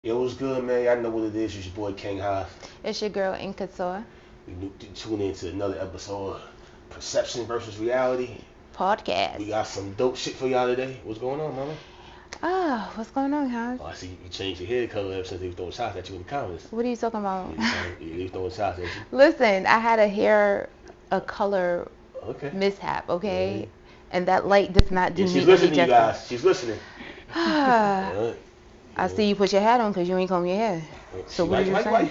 Yo, what's good, man? Y'all know what it is. It's your boy King Hive. It's your girl Ink Couture We tune into another episode of Perception versus Reality. We podcast. got some dope shit for y'all today. What's going on, mama? What's going on, huh? Oh, I see you changed your hair color ever since they was throwing shots at you in the comments. What are you talking about? They was throwing shots at you. Listen, I had a color Okay. mishap, okay? Yeah. And that light does not do Yeah, me she's any listening, you justice. guys. She's listening. I see you put your hat on because you ain't comb your hair. So what are you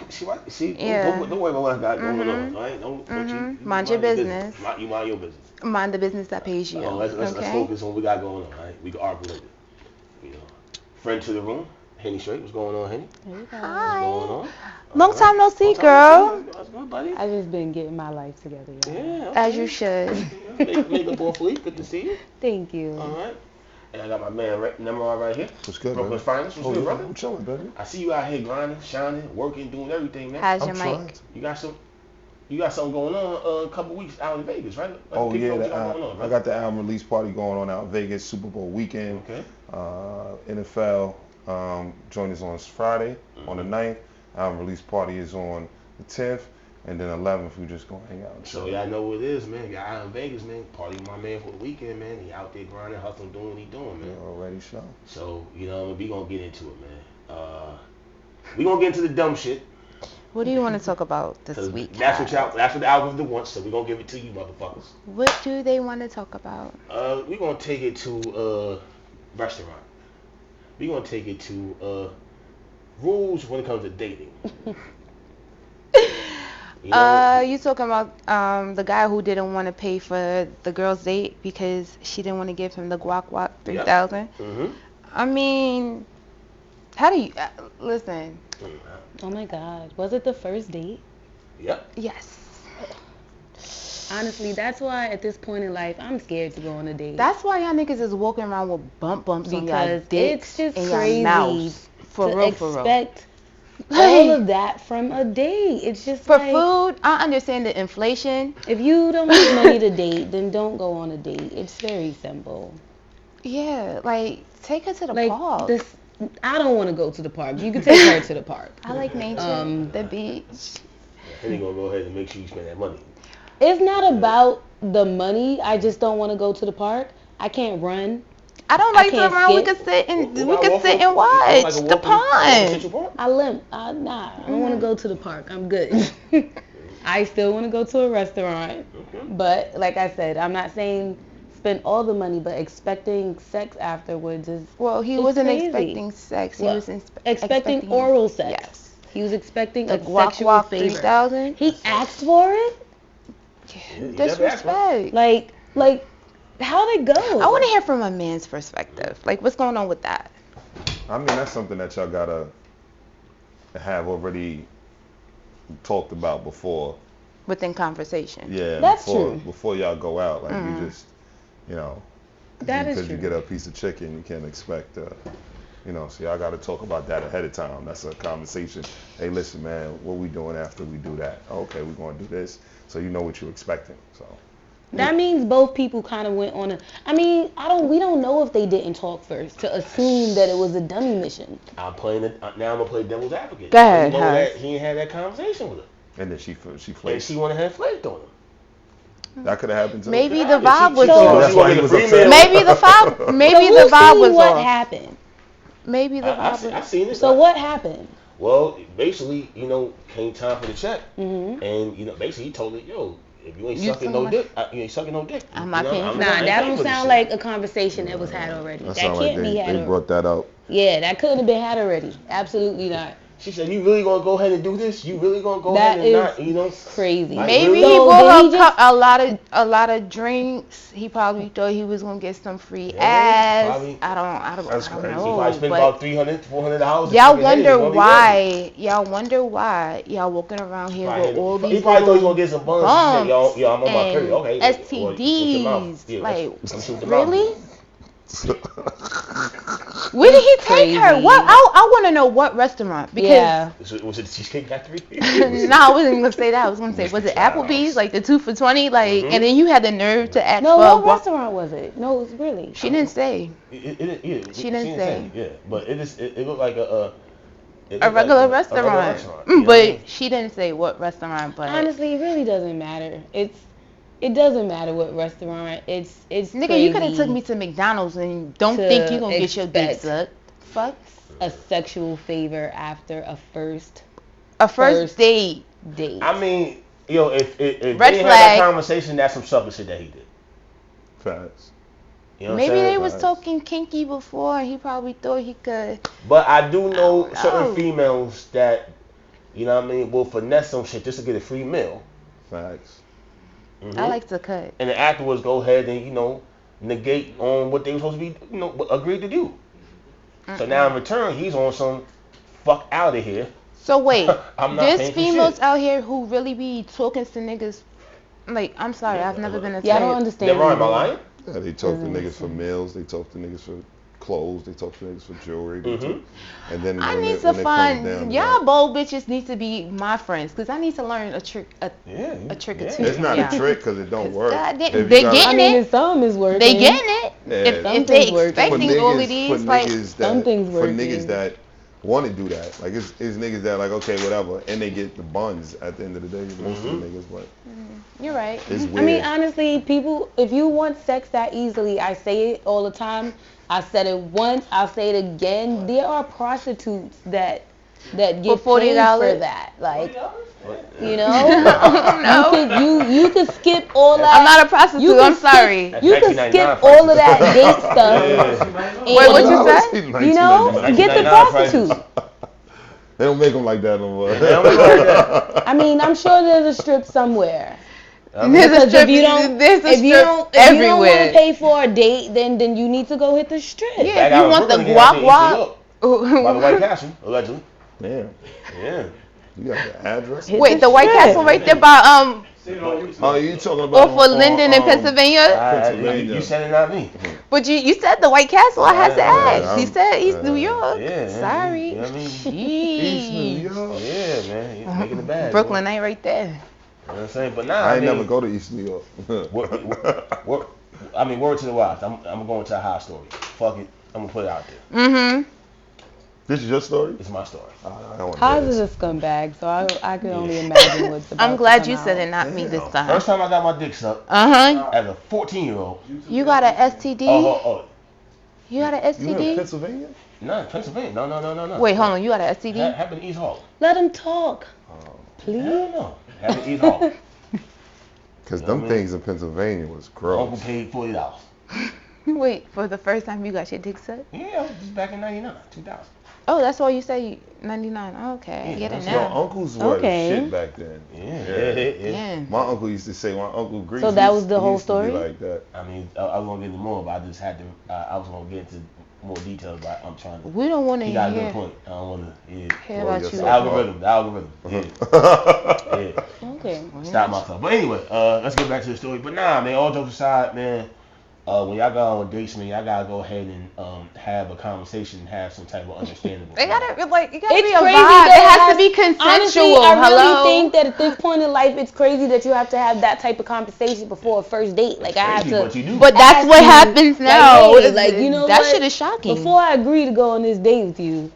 saying? Yeah. Don't worry about what I got going on. All right? Don't you Mind your business. You mind your business. Mind the business that pays you. Let's okay? focus on what we got going on. All right? We can argue later. You know, friend to the room, Henny Straight. What's going on, Henny? Hi. What's going on? Long time no see, Long time girl. no see. What's good, buddy? I just been getting my life together, y'all. Yeah. Okay. As you should. Make a ball fleet. Good to see you. Thank you. All right. And I got my man Nemrod right here. What's good, Brooklyn's baby? finest. What's good, brother? I'm chilling, baby. I see you out here grinding, shining, working, doing everything, man. How's I'm your trying. mic? You got something going on a couple weeks out in Vegas, right? Oh Kick it yeah, off, what you got going on, I right? got the album release party going on out in Vegas, Super Bowl weekend. Okay. NFL joint is on Friday on the 9th. Album release party is on the 10th, and then 11th we just gonna hang out. So y'all know what it is, man. Y'all out in Vegas, man. Party with my man for the weekend, man. He out there grinding, hustling, doing what he doing, man. You already show. So, you know, we gonna get into it, man. We gonna get into the dumb shit. What do you want to talk about this 'Cause week? that's what the algorithm wants, so we gonna give it to you motherfuckers. What do they want to talk about? We gonna take it to restaurant. We gonna take it to rules when it comes to dating. You know, You talking about the guy who didn't want to pay for the girl's date because she didn't want to give him the guac 3,000. I mean, how do you listen? Oh my God. Was it the first date? Yep. Yes. Honestly, that's why at this point in life, I'm scared to go on a date. That's why y'all niggas is walking around with bumps on y'all because dicks it's just and crazy y'all mouths. For to real. expect all of that from a date. It's just For like, food, I understand the inflation. if you don't have money to date, then don't go on a date. It's very simple. Yeah, like take her to the Like park. this, I don't want to go to the park. You can take her to the park. I like nature, the beach. And they gonna go ahead and make sure you spend that money. It's not about the money. I just don't want to go to the park. I can't run. I don't like to can't run. We skip. could sit and Like watch a the pond. Central Park? I limp. I don't want to go to the park. I'm good. I still want to go to a restaurant. Okay. But like I said, I'm not saying spend all the money, but expecting sex afterwards is Well, he It's wasn't crazy. expecting sex. He What? was expecting oral sex. Yes. He was expecting The a guac sexual favor. 3,000. He asked for it? you never asked for Disrespect. Like, how'd it go? I want to hear from a man's perspective. Like, what's going on with that? I mean, that's something that y'all gotta have already talked about before. Within conversation. Yeah, That's before, true. Before y'all go out, like you just, you know, That is because you true. get a piece of chicken, you can't expect, so y'all got to talk about that ahead of time. That's a conversation. Hey, listen, man, what we doing after we do that? Okay, we're going to do this, so you know what you're expecting. So That means both people kind of went on a. I mean, we don't know if they didn't talk first to assume that it was a dummy mission. now I'm gonna play devil's advocate. Go ahead, You know Haz. that he ain't had that conversation with her, and then she and flaked. she wanna have flaked on him. That could have happened too. Maybe Yeah, the vibe was she off. told That's she why wanted he a was free upset. meal. Maybe the vibe. Maybe So the who's vibe seen was what off. happened? Maybe the I vibe. I seen it. So what happened? Well, basically, came time for the check, Mm-hmm. and basically he told her, yo, if you ain't You sucking still no dick, you ain't sucking no dick. I'm not paying for I'm Nah, not that paying don't for this sound shit. like a conversation that was had already. That That sound like can't be had they already. brought that up. Yeah, that couldn't have been had already. Absolutely not. She said, you really gonna go ahead and do this? You really gonna go That ahead and is not, crazy. Like, Maybe really? he So bought did her he just- a lot of drinks. He probably thought he was gonna get some free Yeah, ass. probably. I don't That's know. crazy. She probably spent but about $300, $400. y'all wonder why. Y'all wonder why y'all walking around here with all He these probably thought he was little gonna get some buns. He said, yo, I'm on my and period. Okay. well, shoot your mouth. STDs. Yeah, Like, I'm shooting the mouth. really? Where did he take her? Crazy. What? I want to know what restaurant because. Yeah. Was it the Cheesecake Factory? No, I wasn't even gonna say that. I was gonna say, was it Applebee's, like the 2 for $20, like, and then you had the nerve to ask No, for. what restaurant was it? No, it was really. She didn't say. Yeah, She didn't say. Yeah, but it looked like a A regular restaurant. But she didn't say what restaurant. But honestly, it really doesn't matter. It doesn't matter what restaurant. It's nigga, crazy you could have took me to McDonald's and don't think you gonna get your dick sucked. Fuck. A sexual favor after a first date. I mean, yo, if they had Red that flag. conversation, that's some sucker shit that he did. Facts. You know what Maybe I'm saying? they was talking kinky before. He probably thought he could. But I do know I don't certain know. females that, you know what I mean, will finesse some shit just to get a free meal. Facts. I like to cut. And then afterwards go ahead and, you know, negate on what they were supposed to be, you know, agreed to do. So now in return, he's on some fuck out of here. So wait, I'm not there's paying for females shit. out here who really be talking to niggas. Like, I'm sorry, I've never been a Yeah, I don't understand. Never mind, am I lying? Yeah, they talk to niggas for meals. They talk to niggas for clothes. They talk to niggas for jewelry. They talk, and then I when need it to comes find down to y'all that, bold bitches need to be my friends because I need to learn a trick or two. it's from not y'all. a trick because it don't work. God damn, If you they gotta- getting I mean, it. some is working. They getting it. Yeah. If they Something's working. expecting all of these, like something's for working. niggas that want to do that, like it's niggas that like okay whatever, and they get the buns at the end of the day. Most of the niggas, but you're right. it's weird. I mean, honestly, people, if you want sex that easily, I say it all the time. I said it once, I'll say it again. There are prostitutes that get For paid $40? for that. Like, you know, No. you could skip all that. I'm not a prostitute. You I'm could sorry. You could skip all of that date stuff. Wait, what you I said? was in You know, 1999. get the 1999 prostitute. They don't make them like that no more. I mean, I'm sure there's a strip somewhere. There's a Because strip. if you don't There's a if you strip don't everywhere. want to pay for a date, then you need to go hit the strip. Yeah, Back if out you in want the Brooklyn again, I think guap East by the guap. White Castle, allegedly. Yeah, Yeah. you got the address. Hit Wait, the White strip. Castle right there by Oh, you talking about off of Linden in Pennsylvania? Pennsylvania. You said it, not me. But you said the White Castle. I had to ask. You I'm- said East New York. Yeah. Sorry. You know what I mean? East New Jeez. York. Yeah, man. He's making it bad. Brooklyn ain't right there. You know what I'm saying? But nah, I ain't mean, never go to East New York. I mean, word to the wise. I'm going to a high story. Fuck it. I'm gonna put it out there. Mm-hmm. This is your story? It's my story. I don't want Haas to is a scumbag, so I can only imagine what's about I'm glad to you come said out. it, not me this First time. time I got my dick sucked Uh-huh. as a 14-year-old. You got an STD? Oh. You got an You in STD? Pennsylvania? No, Pennsylvania. No. Wait, hold on. You got an STD? Happened in East Hall. Let him talk, Hell please. no. Happened in East Hall. Because You know them what I mean? things in Pennsylvania was Uncle gross. paid $40. Wait, for the first time you got your dick sucked? Yeah, this is back in 99, 2000. Oh, that's why you say 99. Okay, I Yeah, get it that's Yo, now. uncles were Okay. the shit back then. Yeah. Yeah. My uncle used to say, my uncle Grease. So that he was the he whole used to be story? like that. I mean, I was gonna get into more, but I just had to. I was gonna get into more details, but I'm trying to. We don't want to He got a good hear point. I don't want to. Yeah. hear Blow about you. yourself The algorithm. Yeah. Okay. Stop myself. But anyway, let's get back to the story. But nah, man. All jokes aside, man. When y'all go on dates, man, y'all gotta go ahead and have a conversation, have some type of understanding. They gotta it gotta It's be a crazy vibe. that It has to be consensual. Honestly, I really Hello. think that at this point in life, it's crazy that you have to have that type of conversation before a first date. Like, I have Crazy, to. but you do. But that's ask what you, happens now. Like, hey, like, you know that what? shit is shocking. Before I agree to go on this date with you,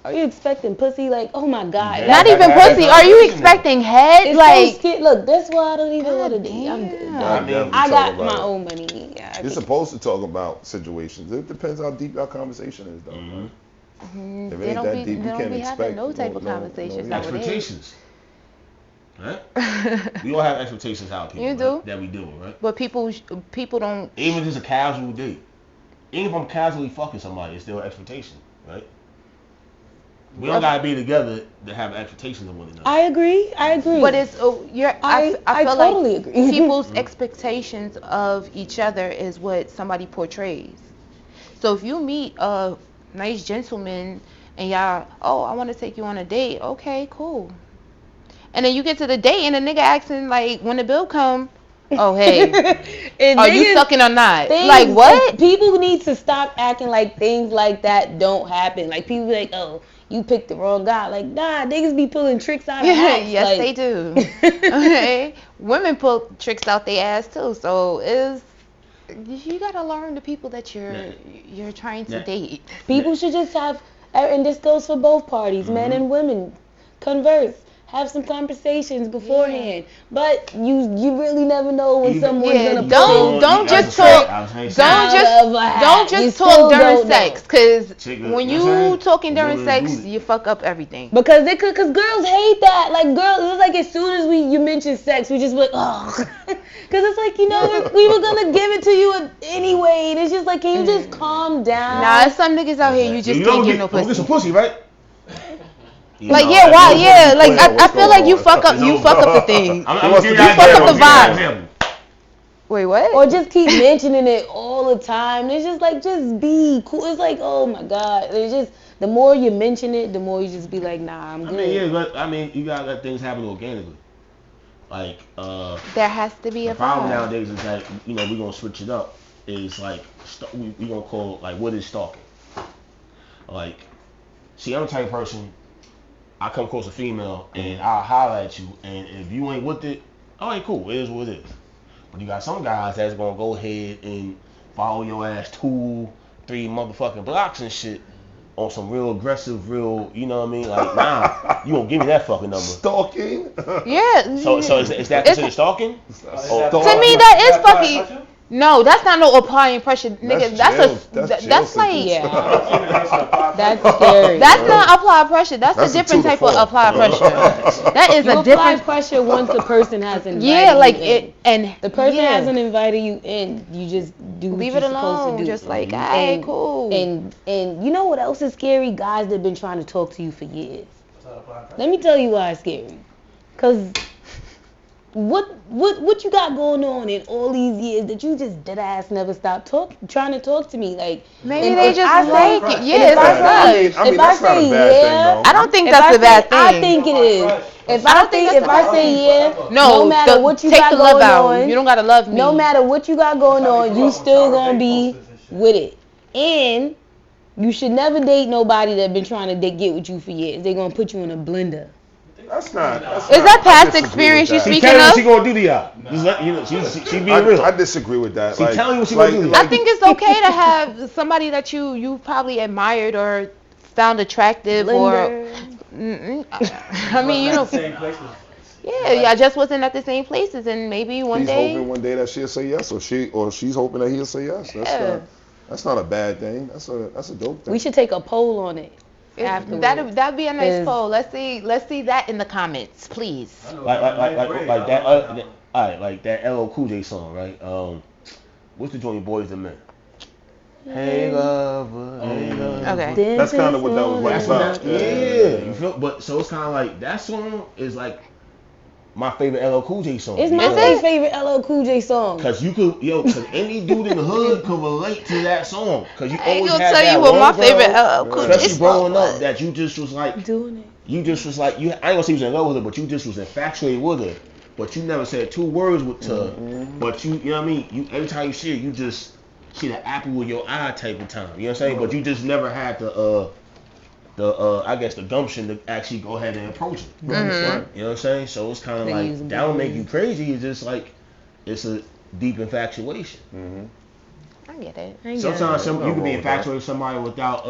are you expecting pussy? Like, oh my God. Yeah. Not That- even that- pussy. that- Are you that- expecting head? It's Like, so scary. Look, that's why I don't even want to God date. I'm good. damn. I mean, I got Talk about my it. own money. Yeah, You're supposed to talk about situations. It depends how deep our conversation is, though. Mhm. If it they ain't don't that be, deep, they you don't can't be having expect no type of conversations no, nowadays. Expectations. Right? We all have expectations how people You right? do. that we deal with, right? But people don't. Even if it's a casual date, even if I'm casually fucking somebody, it's still an expectation, right? We don't gotta be together to have expectations of one another. I agree. But it's I feel totally like agree. people's expectations of each other is what somebody portrays. So if you meet a nice gentleman and y'all, oh, I want to take you on a date. Okay, cool. And then you get to the date and the nigga asking like, when the bill come, oh hey, And are you niggas- sucking or not? things- Like what? People need to stop acting like things like that don't happen. Like people be like, oh, you picked the wrong guy. Like, nah, niggas be pulling tricks out of hats. Yes, like, they do. Okay, women pull tricks out their ass too. So you gotta learn the people that you're trying to Yeah. date. People should just have And this goes for both parties, men and women. Converse. Have some conversations beforehand, but you really never know when someone's gonna don't just talk during sex, because when you talking during sex, you fuck up everything. Because girls hate that. Like girls, it's like as soon as you mention sex, we just be like, oh, because it's like we were gonna give it to you anyway, and it's just like, can you just calm down? Nah, there's some niggas out here you just can't get no pussy. Don't get some pussy, right? Like I feel like you fuck up the thing. You fuck up the vibe. Wait, what? Or just keep mentioning it all the time. It's just like, just be cool. It's like, oh my God. It's just, the more you mention it, the more you just be like, nah, I'm good. You gotta let things happen organically. Like, there has to be a vibe. The problem nowadays is that, we're gonna switch it up. Is like, we gonna call, like, what is stalking? Like, see, I'm the type of person, I come across a female and I'll holler at you, and if you ain't with it, alright, cool, it is what it is. But you got some guys that's gonna go ahead and follow your ass 2-3 motherfucking blocks and shit on some real aggressive, real, you know what I mean? Like, nah, you gonna give me that fucking number. Stalking? Yeah. So is that considered stalking? To me, that is fucking. No, that's not no applying pressure, nigga. That's like, that's scary. That's not apply pressure. That's a different type of apply pressure. That is a different pressure once the person has invited you in. And the person hasn't invited you in. You just do leave what it you're alone. supposed to do. Just like, alright, cool. And you know what else is scary? Guys that have been trying to talk to you for years. Let me tell you why it's scary. Cause what you got going on in all these years that you just dead ass never stopped trying to talk to me? Like, maybe they just like it. Yeah, if I say yeah, I don't think that's a bad thing. I think it is. If I say yeah, no matter what you got going on, you don't gotta love me. No matter what you got going on, you still gonna be with it. And you should never date nobody that been trying to get with you for years. They gonna put you in a blender. That's not. Is that past experience you speaking of? She gonna do to y'all. She being real. I disagree with that. She telling you what she gonna do. I think it's okay to have somebody that you probably admired or found attractive or. I mean, yeah, I just wasn't at the same places, and maybe one day. He's hoping one day that she'll say yes, or she's hoping that he'll say yes. That's not a bad thing. That's a dope thing. We should take a poll on it. That'd be a nice poll. Let's see that in the comments, please. Like that. Alright, like that LL Cool J song, right? What's the joint Boys and Men? Hey lover, hey lover. Okay. That's kind of what that was like about. Yeah, you feel? But so it's kind of like that song is like my favorite LL Cool J song. It's my favorite LL Cool J song. Cause cause any dude in the hood can relate to that song. Cause you always had that. I ain't gonna tell you what my favorite LL Cool J song was. Especially growing up, that you just was like doing it. You just was like I ain't gonna say you was in love with her, but you just was infatuated with her. But you never said 2 words with her. But you know what I mean? You every time you see her, you just see the apple with your eye type of time. You know what I'm saying? But you just never had the I guess the gumption to actually go ahead and approach it. You know what I'm saying? So it's kind of like that don't make you crazy. It's just like it's a deep infatuation. I get it. Sometimes you can be infatuated with somebody without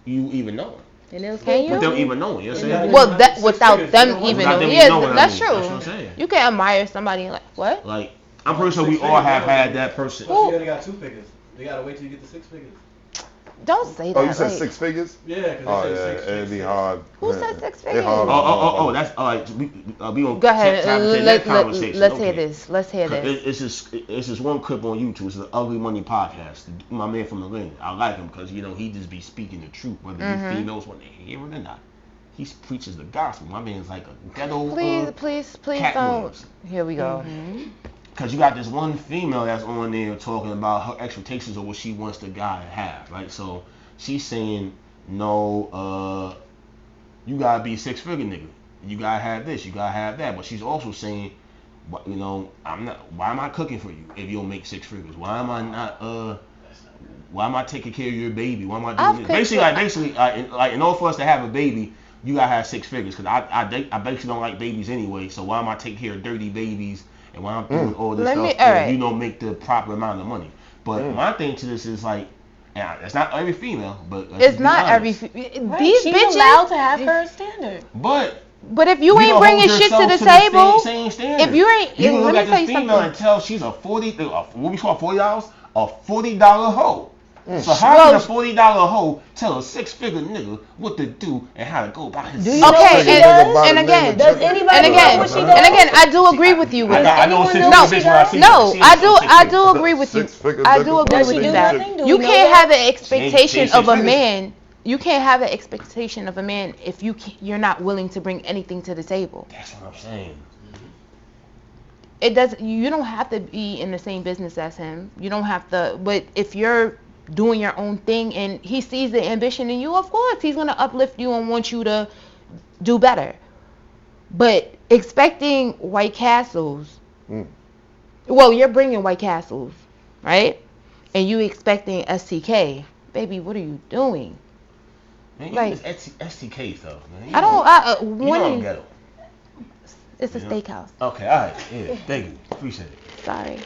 you even knowing. With them even knowing. You know what I'm saying? Well, that without them even knowing. Yeah, that's true. That's what I'm saying. You can admire somebody like what? Like I'm pretty sure we all have had that person. But you only got 2 figures. You gotta wait till you get to 6 figures. Don't say that. Oh, you said 6 figures? Yeah, because it'd be hard. Who said 6 figures? That's all right. We gonna go ahead. Let's hear this. It's just one clip on YouTube. It's the Ugly Money podcast. My man from Atlanta. I like him because he just be speaking the truth, whether these females want to hear it or not. He preaches the gospel. My man's like a ghetto. Please don't. Here we go. Because you got this one female that's on there talking about her expectations of what she wants the guy to have, right? So she's saying, no, you gotta be a 6-figure nigga. You gotta have this, you gotta have that. But she's also saying, I'm not. Why am I cooking for you if you don't make 6 figures? Why am I not? Why am I taking care of your baby? Why am I doing this? Basically, in order for us to have a baby, you gotta have 6 figures. Because I basically don't like babies anyway. So why am I taking care of dirty babies? And when I'm doing all this stuff, you don't make the proper amount of money. But my thing to this is like, And it's not every female, but It's not every. Right, These she's bitches. allowed to have her standard. But But if you ain't don't bringing hold shit to yourself the table, same standard. if you ain't, you can let look me at tell this you female something. and tell she's a what we call $40, a $40 hoe. So how Well, can a $40 hoe tell a 6-figure nigga what to do and how to go about his? Do you know what Okay, she and, does? and again, Does anybody and know again, what she and does? again, I do agree with you. I know a Anyone 6-figure know what she bitch when I does? see her. No, She ain't no I 6-figure. do agree with you. Six-figure I nigga. do agree Does with she you do that nothing? Do you we know can't that? have an expectation She ain't of a 6 man. You can't have an expectation of a man if you're not willing to bring anything to the table. That's what I'm saying. It does. You don't have to be in the same business as him. You don't have to. But if you're doing your own thing and he sees the ambition in you, of course he's gonna uplift you and want you to do better. But expecting White Castles, well, you're bringing White Castles, right? And you expecting STK, baby, what are you doing? Man, Like- it's STK stuff, man. I don't. You know I'm ghetto. It's a You know? steakhouse. Okay, all right, yeah, thank you, appreciate it. Sorry.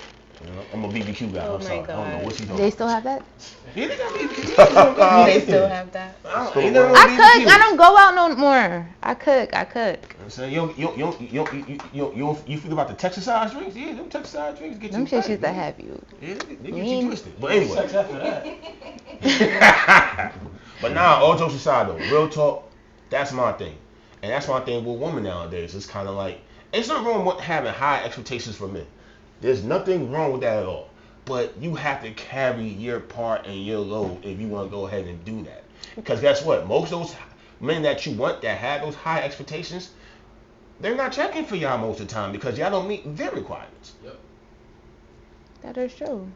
You know, I'm a BBQ guy. Oh I'm my sorry. I don't know God. what you doing. They still have that? Yeah, they got BBQ. They still have that. Ain't nothing wrong I with cook. BBQ. I don't go out no more. I cook. I'm saying, you think about the Texas-sized drinks? Yeah, them Texas-sized drinks get you. Them shits excited, used to man. have you. Yeah, they get Mean. you twisted. But anyway. Sex after that. But nah, all jokes aside though, real talk, that's my thing. And that's my thing with women nowadays. It's kind of like, it's not wrong with having high expectations for men. There's nothing wrong with that at all. But you have to carry your part and your load if you want to go ahead and do that. Because guess what? Most of those men that you want that have those high expectations, they're not checking for y'all most of the time because y'all don't meet their requirements. Yep. That is true.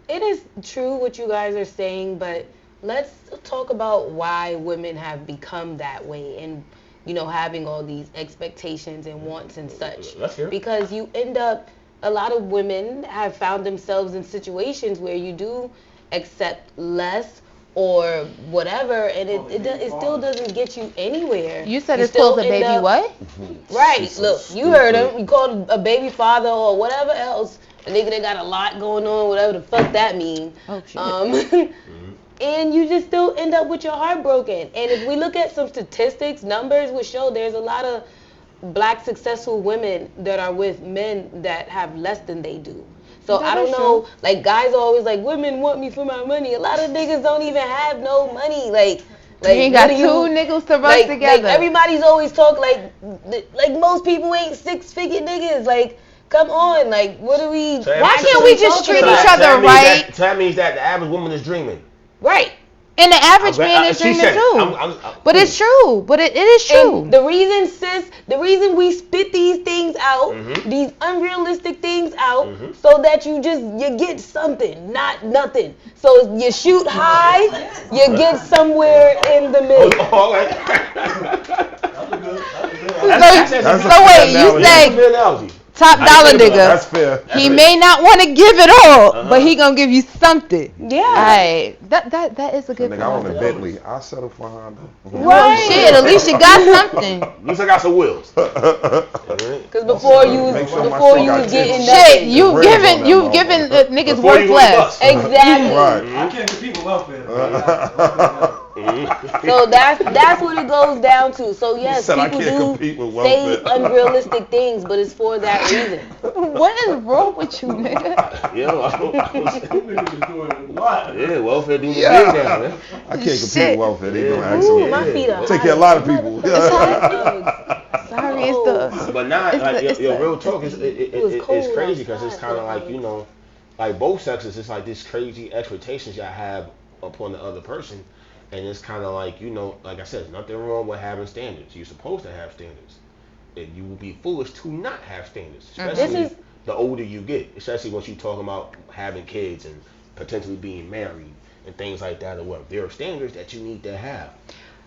It is true what you guys are saying, but let's talk about why women have become that way and, you know, having all these expectations and wants and such. Let's hear it. Because you end up, a lot of women have found themselves in situations where you do accept less or whatever, and it still doesn't get you anywhere. You said You it's called still a end baby up- what? Right, look, you heard him. You called a baby father or whatever else. A nigga that got a lot going on, whatever the fuck that mean. Oh, shit. And you just still end up with your heart broken. And if we look at some statistics, numbers will show there's a lot of black successful women that are with men that have less than they do. So That I don't is know, true. like guys are always like, women want me for my money. A lot of niggas don't even have no money. Like You ain't got what do two niggas to rub like together. everybody's always talk like most people ain't 6-figure niggas. Like, come on, like what do we? So Why so- can't so- we just so treat that- each so other that means right? So that means that the average woman is dreaming. Right. And the average man is She dreaming said it. too. I'm But it's true. But it is true. And the reason, sis, the reason we spit these things out, Mhm. these unrealistic things out, Mhm. so that you get something, not nothing. So you shoot high, you get somewhere in the middle. Oh, all right. So wait, you analogy. say That's a good analogy. top I dollar didn't think about That's nigga. fair. He That's may not want to give it all, Uh-huh. but he gonna give you something. Yeah. Alright, that is a good Nigga, I want a philosophy. Bentley. I'll settle for Honda. Well, shit, at least you got something. At least I got some wheels. Because before you was Make sure my before shit you got was getting tits. Shit, nothing. you Rims on giving that you motherfucker. giving niggas Before worth you went less. bust. Exactly. Right. I can't compete with welfare. So that's what it goes down to. So yes, said I people can't do compete with say welfare. unrealistic things, but it's for that reason. What is wrong with you, nigga? Yeah, welfare doing the Yeah. big down, man. I can't compete Shit. with welfare. They gonna Yeah. ask Ooh, me. my feet are Take hot care of a lot of as people. motherfuckers. Sorry, it's the But not It's like the- your it's real the- talk is It was cold it's crazy because it's outside, kind of but like, you know, like both sexes. It's like this crazy expectations y'all have upon the other person, and it's kind of like, you know, like I said, there's nothing wrong with having standards. You're supposed to have standards. And you will be foolish to not have standards, especially This is- the older you get. Especially once you talking about having kids and potentially being married and things like that. Or what there are standards that you need to have.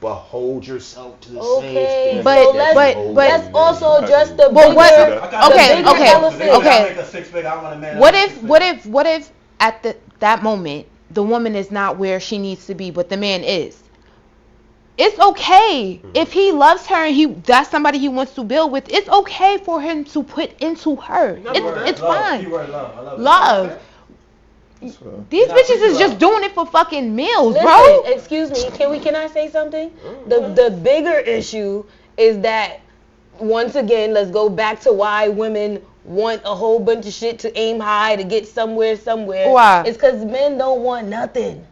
But hold yourself to the same Okay, standard. But- that but- you hold but- Let's men. also address the But what- bigger- Okay, the bigger okay, elephant. okay. What if at that moment the woman is not where she needs to be, but the man is? It's okay if he loves her and that's somebody he wants to build with. It's okay for him to put into her. It's fine. Love. I love. Love. These bitches is just doing it for fucking meals, Listen, bro. excuse me. Can I say something? The bigger issue is that once again, let's go back to why women want a whole bunch of shit to aim high to get somewhere. Why? It's because men don't want nothing.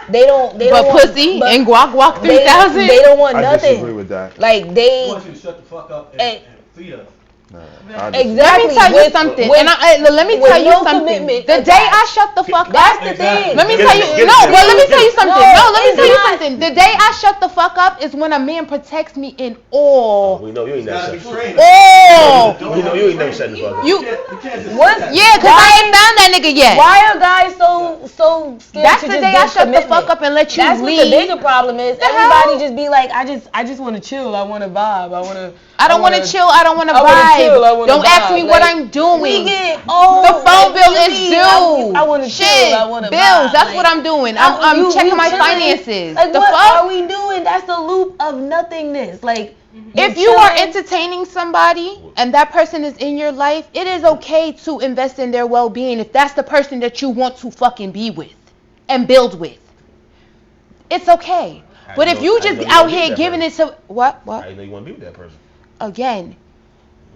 They don't But want pussy and guac 3000. They don't want I nothing. disagree with that. Like I want you to shut the fuck up and feed us. Exactly. Let me tell you something. With- And let me with tell you no something. commitment The day I shut the fuck That's up. the thing. Let me Get tell it, you. get it, No, get it. but let me tell you something. No, No, let me it's tell you not. something. The day I shut the fuck up is when a man protects me in all. We know you ain't You gotta never be shut. trained. All. We know you ain't never shut the fuck up. You- You can't just What? Yeah, cause I ain't found that nigga yet. Why are guys so scared That's to the just day give I shut the commitment? fuck up and let you That's what the lead. bigger problem is. The Everybody hell? just be like, I just want to chill. I want to vibe. I don't want to chill. I don't want to I wanna chill, I vibe. wanna Don't ask me vibe. what Like, I'm doing. We get The phone bill is due. I want to Shit, chill. I want to bills. vibe. That's what I'm doing. I'm checking my finances. Like The what fuck? are we doing? That's the loop of nothingness. Like If you are entertaining somebody and that person is in your life, it is okay to invest in their well-being if that's the person that you want to fucking be with and build with. It's okay. But if you just out here giving it to what? I know you want to be with that person. Again,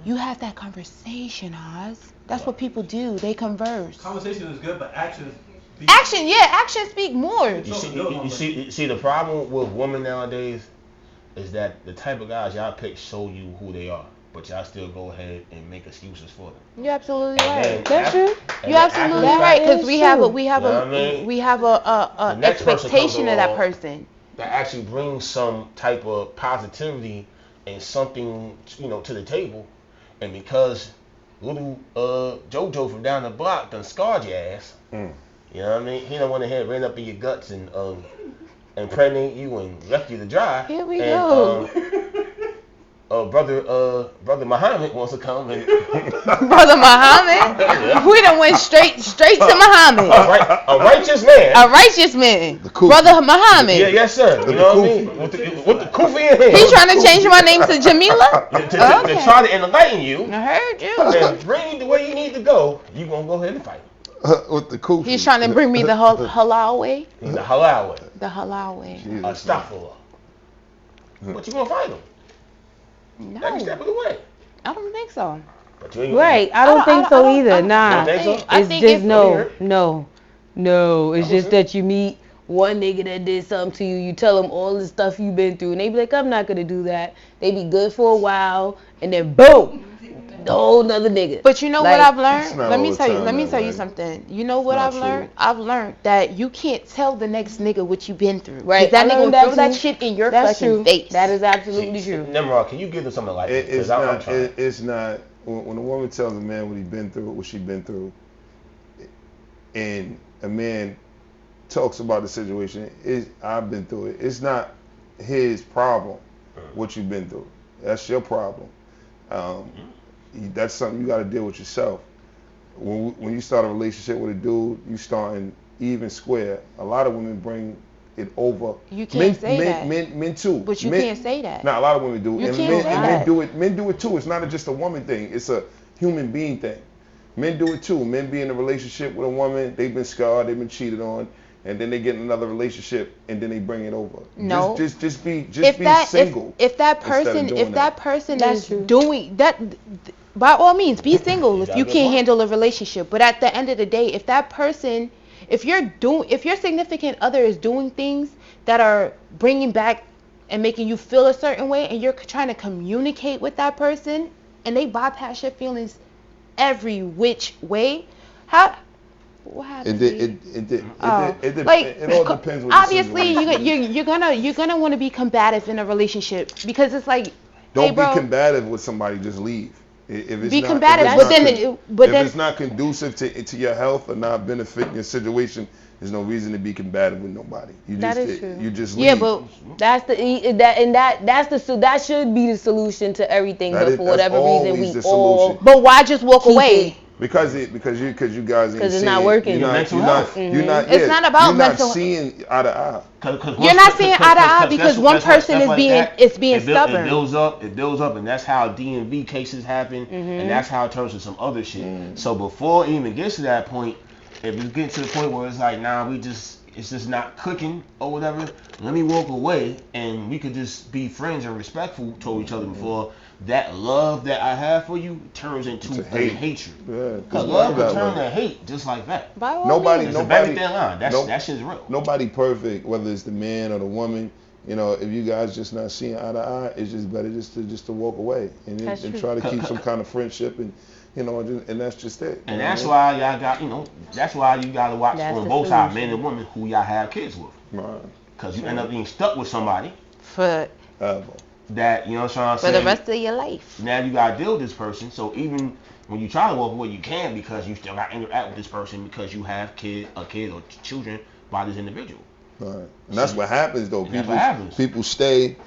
you have that conversation, Oz. That's what people do. They converse. Conversation is good, but actions. Action speak more. You see, the problem with women nowadays is that the type of guys y'all pick show you who they are, but y'all still go ahead and make excuses for them. You're absolutely And right. then That's true. You're absolutely right because we have a The next person expectation comes of that along. person. That actually brings some type of positivity and something, to the table. And because little JoJo from down the block done scarred your ass, you know what I mean? He done went ahead, ran up in your guts and impregnate you and left you to dry. Here we and, go. Brother Muhammad wants to come and Brother Muhammad, we done went straight to Muhammad. a righteous man. A righteous man. Kufi. Brother Muhammad. Yeah, yes sir. You know what I mean? With the kufi in hand. He's trying to change my name to Jamila? To try to enlighten you I heard you. and bring you the way you need to go. You gonna go ahead and fight. With the kufi. He's trying to bring me the halal way. He's a halal way. The halal way. Astaghfirullah. But you gonna fight him every No, step of the way. I don't think so. But you ain't Right, I don't think so either. Nah, You don't think so? I it's think just if- no. It's just that you meet one nigga that did something to you. You tell them all the stuff you've been through, and they be like, "I'm not gonna do that." They be good for a while, and then boom, the whole nother nigga. But you know Like, what I've it's learned? not Let all me the tell you. time Let me that tell you way. something. You know what not I've true. learned? I've learned that you can't tell the next nigga what you've been through. Right, That I nigga will learned that throw that too. shit in your That's fucking true. face. That is absolutely true. Nimrod, can you give them something like this? It's 'Cause I'm not. trying. It's not. When a woman tells a man what he's been through, what she's been through, and a man talks about the situation, I've been through it. It's not his problem what you've been through. That's your problem. That's something you got to deal with yourself. When you start a relationship with a dude, you starting even square. A lot of women bring it over. You can't say that. Men too. But you Men- can't say that. Nah, a lot of women do. You and can't men, say and that. men do it. Men do it too. It's not just a woman thing. It's a human being thing. Men do it too. Men be in a relationship with a woman. They've been scarred. They've been cheated on, and then they get in another relationship, and then they bring it over. No. Just be If single. if that instead of person doing that. That's is true. doing that, by all means, be single if got you a good can't point. handle a relationship. But at the end of the day, if that person, if your significant other is doing things that are bringing back and making you feel a certain way, and you're trying to communicate with that person, and they bypass your feelings every which way, what happens? It all depends. What Obviously, the situation is. you're gonna want to be combative in a relationship because it's like, Don't hey, bro, be combative with somebody. Just leave. If it's be not, combative, if but it's then, not but if then, it's not conducive to your health or not benefiting your situation, there's no reason to be combative with nobody. That is true. You just leave. yeah, but That should be the solution to everything. That But is- for that's whatever always reason, we the all solution. but why just walk keep away? it. because you guys ain't 'Cause it's seeing, not working. You're not, Mental you're not, health. you're not, It's yeah, not about you're mental- not seeing eye to eye. You're not seeing eye to eye because one person is being stubborn. It builds up, and that's how DMV cases happen, and that's how it turns to some other shit. So before it even gets to that point, if it's getting to the point where it's like, nah, it's just not clicking or whatever, let me walk away and we could just be friends and respectful toward each other before that love that I have for you turns into a hatred. Yeah, because love can turn to hate just like that. By all Nobody- means. It's a very thin line. That shit's real. Nobody perfect, whether it's the man or the woman. You know, if you guys just not seeing eye to eye, it's just better just to walk away and try to keep some kind of friendship and and that's just it. And that's why y'all got, that's why you gotta watch on both sides, men and women, who y'all have kids with. Right. Because you end up being stuck with somebody For that, you know what I'm saying? for the rest of your life. Now you gotta deal with this person. So even when you try to walk away, you can, because you still gotta interact with this person because you have a kid or children by this individual. Right. And that's what happens though. People stay.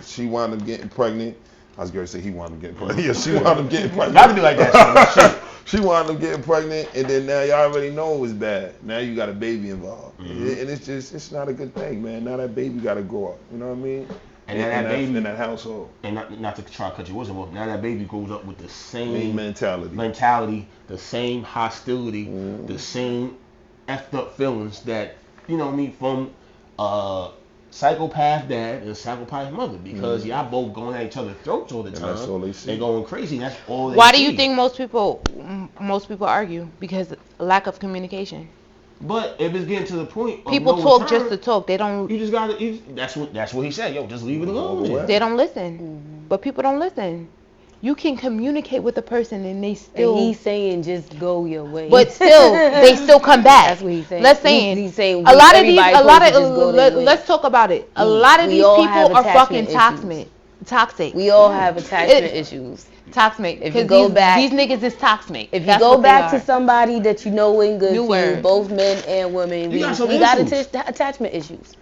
She wound up getting pregnant. I was gonna say he wound up getting pregnant. Yeah, she wound up getting pregnant. Gotta be like that. She wound up getting pregnant, and then now y'all already know it was bad. Now you got a baby involved, and it's not a good thing, man. Now that baby got to grow up. You know what I mean? And now that baby in that household. And not to try to cut your wisdom off. Now that baby grows up with the same mentality, the same hostility, the same effed up feelings that from psychopath dad and psychopath mother, because y'all both going at each other's throats all the time. That's all they see. They going crazy. That's all they Why see. do you think most people argue? Because lack of communication. But if it's getting to the point of people no talk return, just to talk. They don't. You just gotta. That's what he said. Yo, just leave it alone. They don't listen. But people don't listen. You can communicate with a person and they still. And he's saying just go your way. But still, they still come back. That's what he's saying. Let's say he's saying a lot of these. Let's talk about it. A lot of these people are fucking toxic. We all have attachment issues. Toxic. If you go back, these niggas is toxic. If you go back to somebody that you know in good to, both men and women, we got attachment issues.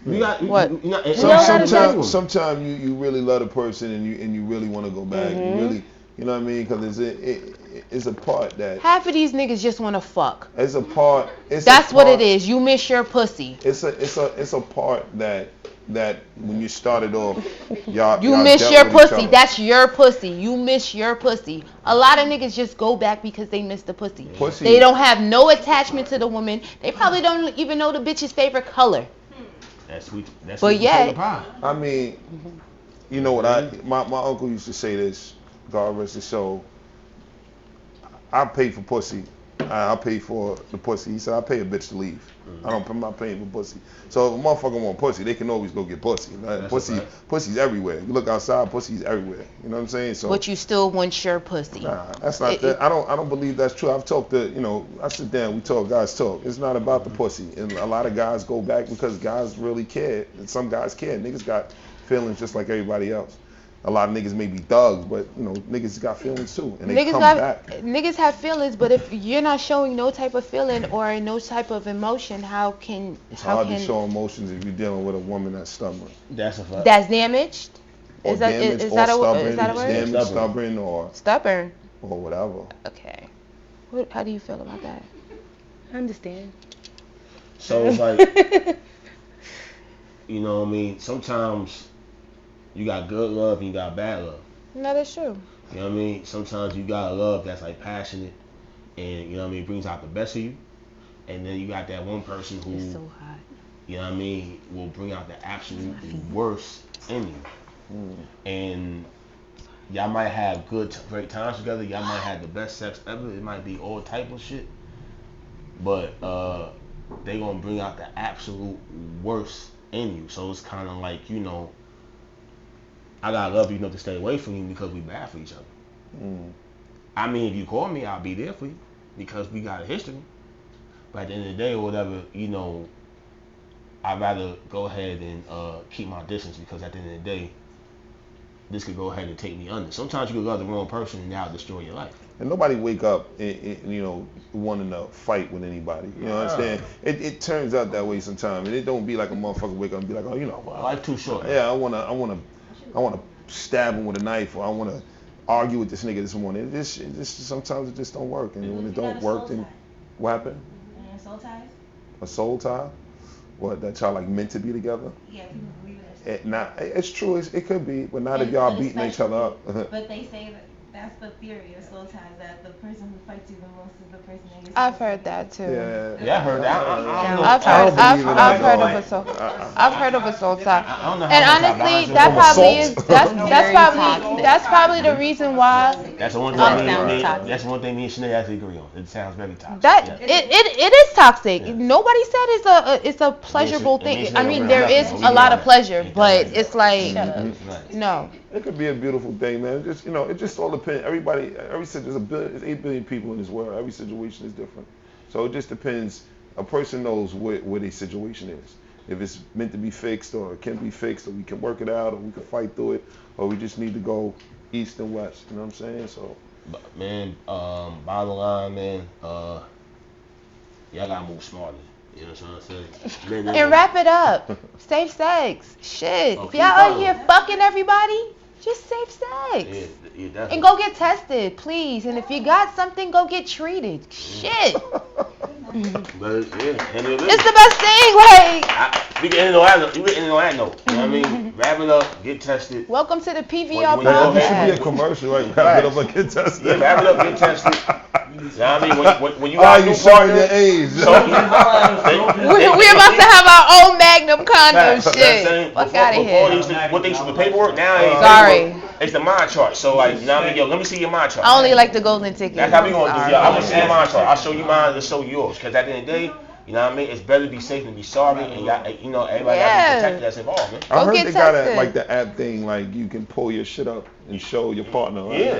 Sometimes you really love a person and you really want to go back. You really, you know what I mean? Because it's a part that half of these niggas just want to fuck. It's a part. That's what it is. You miss your pussy. It's a part that when you started off, y'all miss your pussy. That's your pussy. You miss your pussy. A lot of niggas just go back because they miss the pussy. They don't have no attachment to the woman. They probably don't even know the bitch's favorite color. That's sweet. But yet, I mean, you know what? My uncle used to say this. God rest his soul. I pay for pussy. I pay for the pussy. He said, I pay a bitch to leave. I'm not paying for pussy. So if a motherfucker want pussy, they can always go get pussy. Pussy's everywhere. You look outside, pussy's everywhere. You know what I'm saying? So. But you still want your pussy. Nah, that's not that. I don't believe that's true. I've talked to, I sit down, we talk, guys talk. It's not about the pussy. And a lot of guys go back because guys really care. And some guys care. Niggas got feelings just like everybody else. A lot of niggas may be thugs, but niggas got feelings too, and they come back. Niggas have feelings, but if you're not showing no type of feeling or no type of emotion, how can? It's hard to show emotions if you're dealing with a woman that's stubborn. That's a fact. That's damaged. Is that a word? Damaged, stubborn, or whatever. Okay. How do you feel about that? I understand. So it's like, you know what I mean? Sometimes you got good love and you got bad love. No, that's true. You know what I mean? Sometimes you got a love that's like passionate and, you know what I mean, brings out the best of you. And then you got that one person who, it's so hot. You know what I mean, will bring out the absolute worst in you. And y'all might have great times together. Y'all might have the best sex ever. It might be all type of shit. But they gonna bring out the absolute worst in you. So it's kind of like, I gotta love you enough to stay away from you because we bad for each other. I mean, if you call me, I'll be there for you because we got a history. But at the end of the day or whatever, I'd rather go ahead and keep my distance because at the end of the day, this could go ahead and take me under. Sometimes you could love the wrong person and now destroy your life. And nobody wake up, wanting to fight with anybody. You know what I'm saying? It turns out that way sometimes. And it don't be like a motherfucker wake up and be like, life too short. Yeah, I wanna stab him with a knife, or I wanna argue with this nigga this morning. Sometimes it just don't work. And when it don't work, then what happened? Soul ties? A soul tie? What, that y'all like meant to be together? Yeah, people believe that. It's true. It could be, but not if y'all beating each other up. But they say that That's the theory of soul ties, that the person who fights you the most is the person that you're I've supposed to heard be that with. too. Yeah, I heard that. I don't know. I've I heard, don't I've, believe in I've that heard at of all. a soul. I've heard of a soul tie. I don't know how And much I honestly, buy that from probably assault. is that's probably the reason why That's the one thing. That me and- sounds me- toxic. That's one thing me and Sinead actually agree on. It sounds very toxic. that Yeah. it is toxic. Yeah. Nobody said it's a pleasurable It makes thing. I it mean, real there nothing, is but we a lot know of that. pleasure, Ain't that but right? it's like Right. no. It could be a beautiful thing, man. Just it just all depends. There's 8 billion people in this world. Every situation is different. So it just depends. A person knows where their situation is. If it's meant to be fixed, or it can be fixed, or we can work it out, or we can fight through it, or we just need to go east and west. You know what I'm saying? So. But, man, bottom line, man, y'all gotta move smartly. You know what I'm saying? And wrap it up. Safe sex. Shit. Oh, If y'all out here fucking everybody, just safe sex. Yeah, definitely. And go get tested, please. And if you got something, go get treated. Shit. But yeah, It's the best thing. Like, we can end on that note. You know what I mean? Wrap it up, get tested. welcome to the PVR When you That go should be a podcast. commercial, right? Wrap it up and get tested. Yeah, wrap it up, get tested. You know what I mean? When you Oh, got a you new showing your partner, age. We're about to have our own Magnum condom. Facts. Shit. Fuck out of Before they here. used to, what they used to do, paperwork, now it ain't Sorry. paperwork. It's the mind chart. So like, you know what I mean? Yo, let me see your mind chart. I only like the golden ticket. That's how we gonna do. Sorry. Yo, I'm gonna see your mind chart. I'll show you mine. Let's show you yours. Cause at the end of the day, you know what I mean? It's better to be safe than be sorry. And y'all, you know, everybody Yeah. got to be protected that's involved, man. I Go heard get they got tested. like the app thing, like you can pull your shit up and show your partner. Right? Yeah,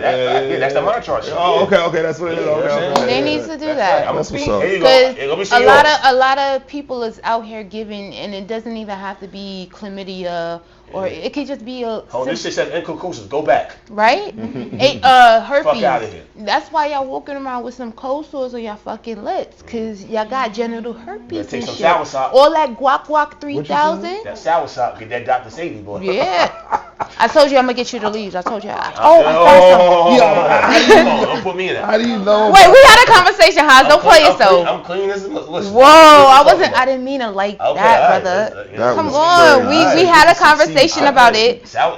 that's the mind chart shit. Oh, Yeah. okay, that's what it is. Yeah, you know what I'm Okay, saying? They yeah, need yeah. to do That's that. right. I'm That's gonna what's see. up. Here you go. Because Hey, let me see a yours. lot of people is out here giving, and it doesn't even have to be chlamydia, or it could just be a Oh, this shit says inconclusive. Go back. right? Herpes. Fuck outta here. That's why y'all walking around with some cold sores on y'all fucking lips, cause y'all got genital herpes Better take and some shit. soursop. All that guac 3000. That sour sop, get that Dr. Sadie boy. Yeah. I told you I'm gonna get you the leaves. I told you. I Don't put me in How that. do you know? Wait, we had a conversation, Haas. Don't play yourself. I'm clean as a listen. Whoa, I didn't mean it like Okay, that, all right, brother. That Come was on, crazy. we had a conversation about it. Sour,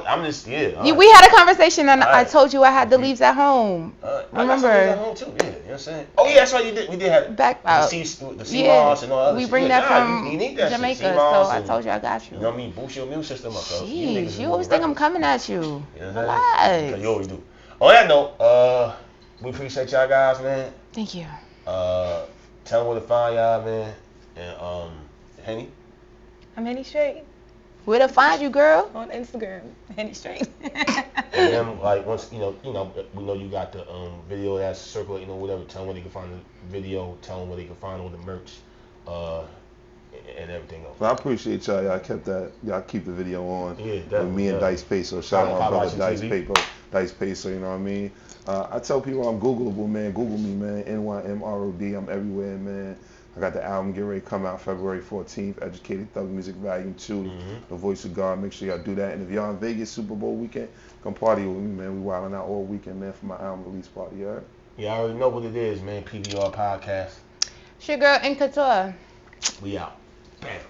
I'm just, yeah. all right. We had a conversation, and I Alright. told you I had the leaves at home. I got Remember? some at home too, yeah, you know what I'm saying? Oh yeah, that's right, we did have Back out. the sea moss and all that We shit. bring Yeah, that nah, from you need that Jamaica, shit. Sea so moss I and, told you I got you. You know what I mean? Boost your immune system up, so you niggas Jeez, you is always think I'm reckless. coming at you. You know what I'm saying? Relax. You always do. On that note, we appreciate y'all guys, man. Thank you. Tell them where to find y'all, man. And Henny. I'm Henny Straight Where to find you, girl? on Instagram. Henny Straight. And then like once we know you got the video that's circulating or whatever. Tell them where they can find the video. Tell them where they can find all the merch, and everything else. Well, I appreciate y'all. Y'all keep the video on. Yeah, With definitely, me and definitely. Dice Peso. Shout out my Pop brother Ice Dice TV. Peso. You know what I mean? I tell people I'm Googleable, man. Google me, man. NYMROD. I'm everywhere, man. I got the album get ready to come out February 14th. Educated Thug Music Volume 2. The Voice of God. Make sure y'all do that. And if y'all in Vegas Super Bowl weekend, come party with me, man. We wilding out all weekend, man, for my album release party. You heard? Yeah, I already know what it is, man. PVR podcast. It's your girl in Couture. We out. Bam.